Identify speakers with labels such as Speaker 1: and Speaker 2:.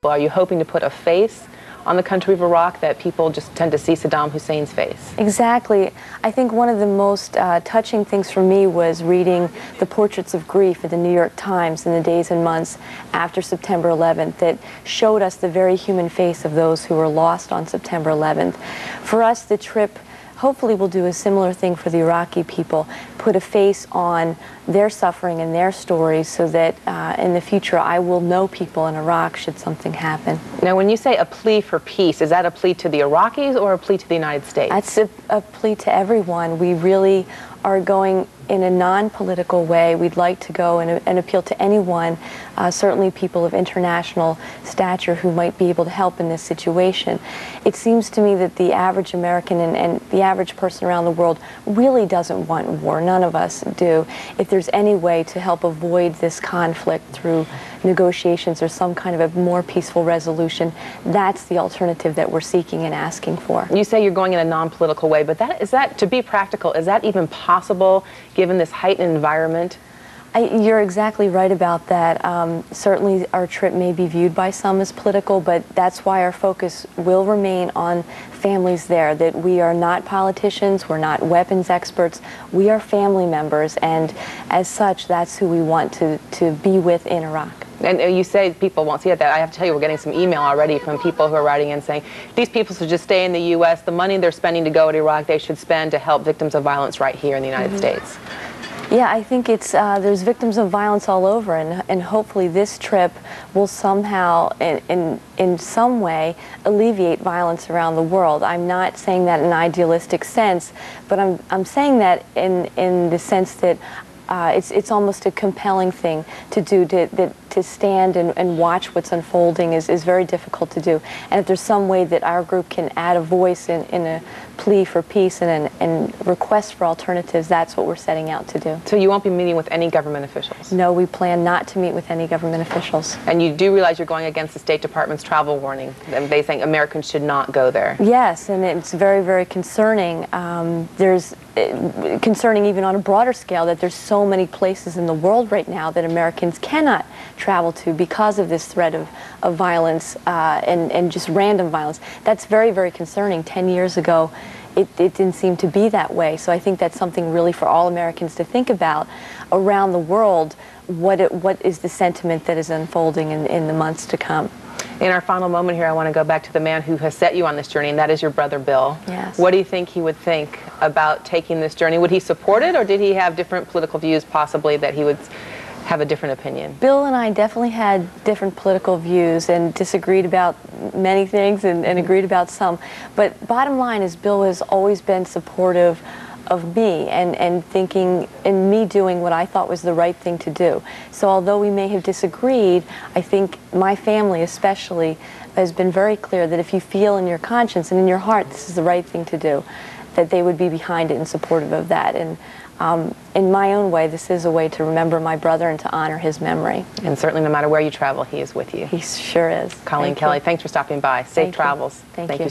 Speaker 1: Are you hoping to put a face on the country of Iraq that people just tend to see Saddam Hussein's face?
Speaker 2: Exactly. I think one of the most touching things for me was reading the portraits of grief in the New York Times in the days and months after September 11th that showed us the very human face of those who were lost on September 11th. For us, the trip hopefully will do a similar thing for the Iraqi people, put a face on their suffering and their stories so that in the future I will know people in Iraq should something happen.
Speaker 1: Now, when you say a plea for peace, is that a plea to the Iraqis or a plea to the United States?
Speaker 2: That's a plea to everyone. We really are going in a non-political way. We'd like to go and appeal to anyone, certainly people of international stature who might be able to help in this situation. It seems to me that the average American and the average person around the world really doesn't want war. None of us do. If there's any way to help avoid this conflict through negotiations or some kind of a more peaceful resolution, that's the alternative that we're seeking and asking for. You
Speaker 1: say you're going in a non-political way, but is that, to be practical, is that even possible given this heightened environment?
Speaker 2: You're exactly right about that. Certainly our trip may be viewed by some as political, but that's why our focus will remain on families there, that we are not politicians, we're not weapons experts, we are family members, and as such, that's who we want to be with in Iraq.
Speaker 1: And you say people won't see it. That I have to tell you, we're getting some email already from people who are writing in saying these people should just stay in the U.S. The money they're spending to go to Iraq, they should spend to help victims of violence right here in the United States.
Speaker 2: Yeah, I think it's there's victims of violence all over, and hopefully this trip will somehow, in some way, alleviate violence around the world. I'm not saying that in an idealistic sense, but I'm saying that in the sense that it's almost a compelling thing to do, to stand and watch what's unfolding is very difficult to do. And if there's some way that our group can add a voice in a plea for peace and request for alternatives, that's what we're setting out to do.
Speaker 1: So you won't be meeting with any government officials?
Speaker 2: No, we plan not to meet with any government officials.
Speaker 1: And you do realize you're going against the State Department's travel warning. They think Americans should not go there.
Speaker 2: Yes, and it's very, very concerning. There's concerning even on a broader scale that there's so many places in the world right now that Americans cannot travel to because of this threat of violence and just random violence. That's very, very concerning. 10 years ago, it didn't seem to be that way. So I think that's something really for all Americans to think about around the world. What is the sentiment that is unfolding in the months to come?
Speaker 1: In our final moment here, I want to go back to the man who has set you on this journey, and that is your brother, Bill.
Speaker 2: Yes.
Speaker 1: What do you think he would think about taking this journey? Would he support it, or did he have different political views, possibly, that he would have a different opinion?
Speaker 2: Bill and I definitely had different political views and disagreed about many things and agreed about some. But bottom line is Bill has always been supportive of me and thinking and me doing what I thought was the right thing to do. So although we may have disagreed, I think my family especially has been very clear that if you feel in your conscience and in your heart this is the right thing to do, that they would be behind it and supportive of that. And in my own way, this is a way to remember my brother and to honor his memory.
Speaker 1: And certainly no matter where you travel, he is with you.
Speaker 2: He sure is.
Speaker 1: Colleen Kelly, thanks for stopping by. Safe travels.
Speaker 2: Thank you.